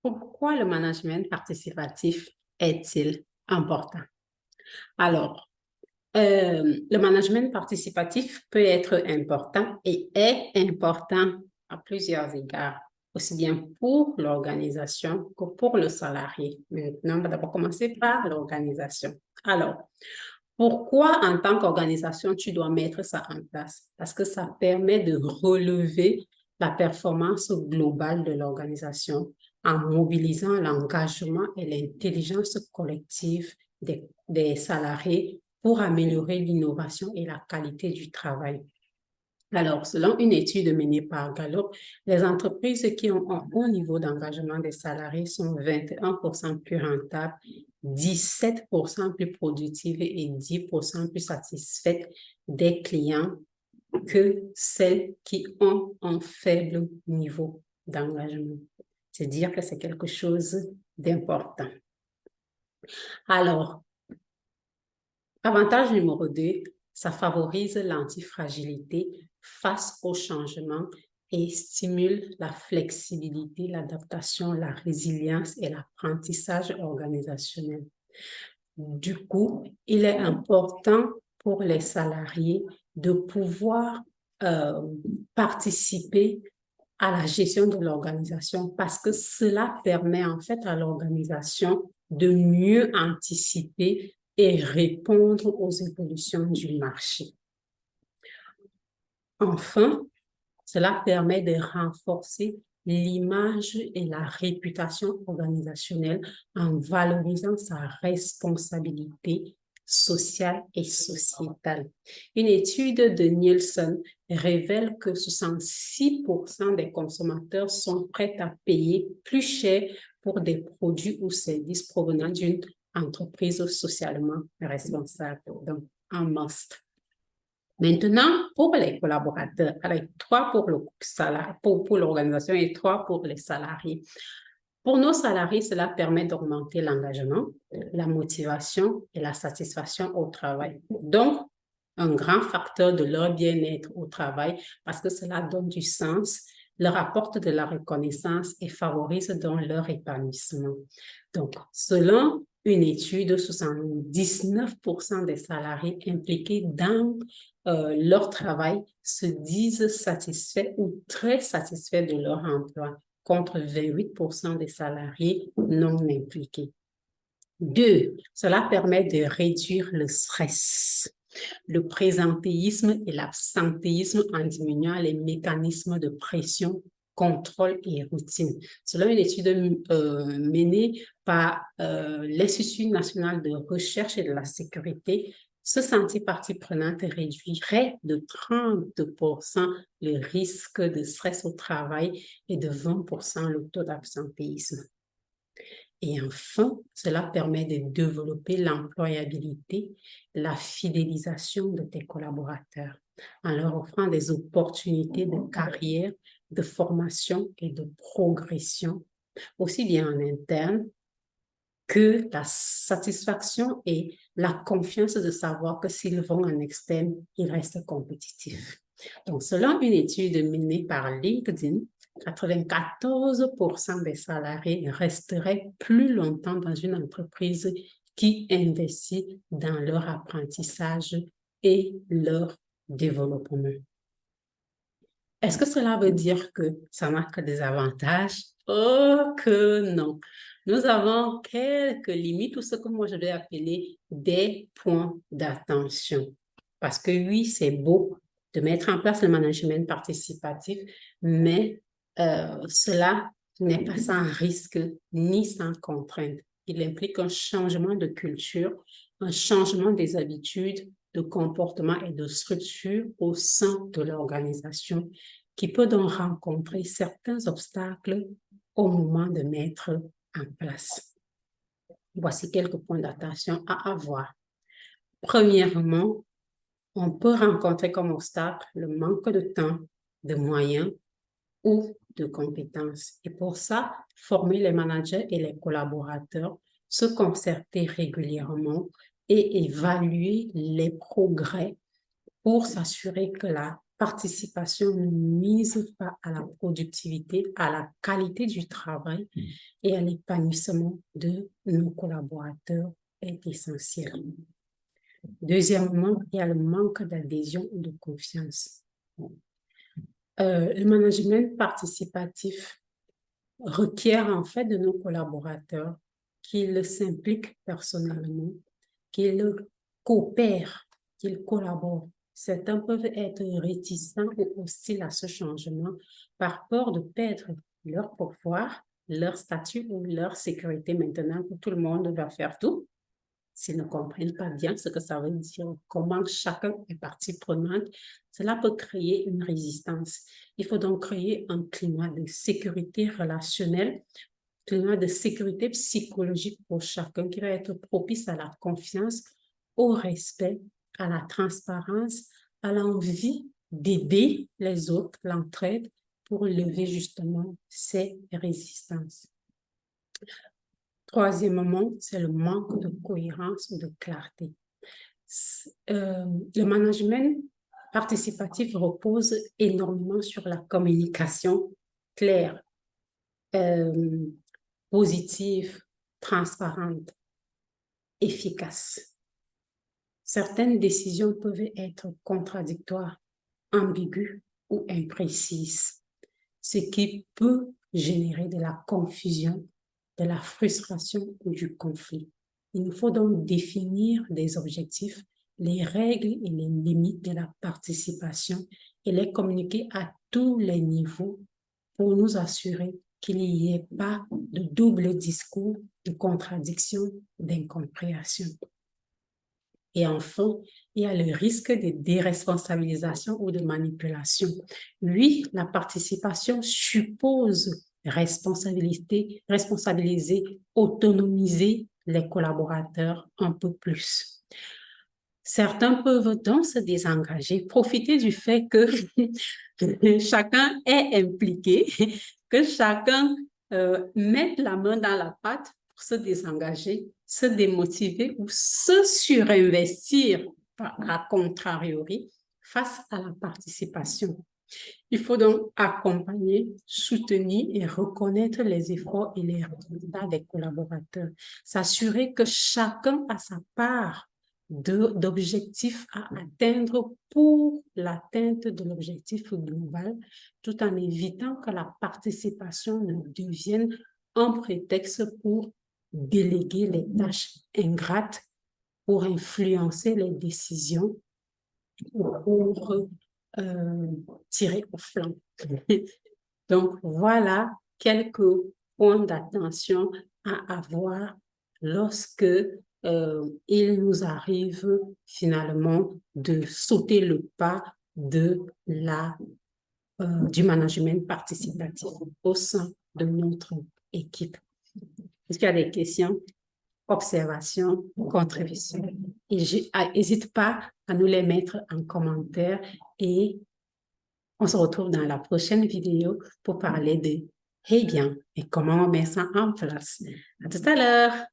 Pourquoi le management participatif est-il important? Alors, le management participatif peut être important et est important à plusieurs égards, aussi bien pour l'organisation que pour le salarié. Maintenant, on va d'abord commencer par l'organisation. Alors, pourquoi en tant qu'organisation, tu dois mettre ça en place? Parce que ça permet de relever la performance globale de l'organisation en mobilisant l'engagement et l'intelligence collective des salariés pour améliorer l'innovation et la qualité du travail. Alors, selon une étude menée par Gallup, les entreprises qui ont un haut niveau d'engagement des salariés sont 21% plus rentables, 17% plus productives et 10% plus satisfaites des clients que celles qui ont un faible niveau d'engagement. C'est dire que c'est quelque chose d'important. Alors, avantage numéro 2, ça favorise l'antifragilité face au changement et stimule la flexibilité, l'adaptation, la résilience et l'apprentissage organisationnel. Du coup, il est important pour les salariés de pouvoir participer à la gestion de l'organisation parce que cela permet en fait à l'organisation de mieux anticiper et répondre aux évolutions du marché. Enfin, cela permet de renforcer l'image et la réputation organisationnelle en valorisant sa responsabilité sociale et sociétale. Une étude de Nielsen révèle que 66% des consommateurs sont prêts à payer plus cher pour des produits ou services provenant d'une entreprise socialement responsable. Donc, un must. Maintenant, pour les collaborateurs, avec 3 pour pour l'organisation et 3 pour les salariés. Pour nos salariés, cela permet d'augmenter l'engagement, la motivation et la satisfaction au travail. Donc, un grand facteur de leur bien-être au travail parce que cela donne du sens, leur apporte de la reconnaissance et favorise donc leur épanouissement. Donc, selon une étude, 79% des salariés impliqués dans leur travail se disent satisfaits ou très satisfaits de leur emploi, contre 28% des salariés non impliqués. 2, cela permet de réduire le stress, le présentéisme et l'absentéisme en diminuant les mécanismes de pression, contrôle et routine. Selon une étude menée par l'Institut national de recherche et de la sécurité, se sentir partie prenante réduirait de 30% le risque de stress au travail et de 20% le taux d'absentéisme. Et enfin, cela permet de développer l'employabilité, la fidélisation de tes collaborateurs en leur offrant des opportunités de carrière, de formation et de progression, aussi bien en interne que la satisfaction et la confiance de savoir que s'ils vont en externe, ils restent compétitifs. Donc, selon une étude menée par LinkedIn, 94% des salariés resteraient plus longtemps dans une entreprise qui investit dans leur apprentissage et leur développement. Est-ce que cela veut dire que ça n'a que des avantages? Oh que non! Nous avons quelques limites ou ce que moi je vais appeler des points d'attention. Parce que oui, c'est beau de mettre en place le management participatif, mais cela n'est pas sans risque ni sans contrainte. Il implique un changement de culture, un changement des habitudes, de comportement et de structure au sein de l'organisation qui peut donc rencontrer certains obstacles au moment de mettre en place. Voici quelques points d'attention à avoir. Premièrement, on peut rencontrer comme obstacle le manque de temps, de moyens ou de compétences. Et pour ça, former les managers et les collaborateurs, se concerter régulièrement et évaluer les progrès pour s'assurer que la participation ne mise pas à la productivité, à la qualité du travail et à l'épanouissement de nos collaborateurs est essentiel. Deuxièmement, il y a le manque d'adhésion ou de confiance. Le management participatif requiert en fait de nos collaborateurs qu'ils s'impliquent personnellement, qu'ils coopèrent, qu'ils collaborent. Certains peuvent être réticents ou hostiles à ce changement par peur de perdre leur pouvoir, leur statut ou leur sécurité maintenant que tout le monde va faire tout. S'ils ne comprennent pas bien ce que ça veut dire, comment chacun est partie prenante, cela peut créer une résistance. Il faut donc créer un climat de sécurité relationnelle, climat de sécurité psychologique pour chacun qui va être propice à la confiance, au respect, à la transparence, à l'envie d'aider les autres, l'entraide, pour lever justement ces résistances. Troisièmement, c'est le manque de cohérence ou de clarté. Le management participatif repose énormément sur la communication claire, positive, transparente, efficace. Certaines décisions peuvent être contradictoires, ambiguës ou imprécises, ce qui peut générer de la confusion, de la frustration ou du conflit. Il nous faut donc définir des objectifs, les règles et les limites de la participation et les communiquer à tous les niveaux pour nous assurer qu'il n'y ait pas de double discours, de contradiction, d'incompréhension. Et enfin, il y a le risque de déresponsabilisation ou de manipulation. Oui, la participation suppose responsabiliser, autonomiser les collaborateurs un peu plus. Certains peuvent donc se désengager, profiter du fait que chacun est impliqué, que chacun mette la main dans la pâte pour se désengager, se démotiver ou se surinvestir à contrariori face à la participation. Il faut donc accompagner, soutenir et reconnaître les efforts et les résultats des collaborateurs, s'assurer que chacun a sa part d'objectifs à atteindre pour l'atteinte de l'objectif global, tout en évitant que la participation ne devienne un prétexte pour déléguer les tâches ingrates, pour influencer les décisions ou pour tirer au flanc. Donc, voilà quelques points d'attention à avoir lorsque il nous arrive finalement de sauter le pas du management participatif au sein de notre équipe. Est-ce qu'il y a des questions, observations, contributions? N'hésite pas à nous les mettre en commentaire et on se retrouve dans la prochaine vidéo pour parler de Hey bien et comment on met ça en place. À tout à l'heure.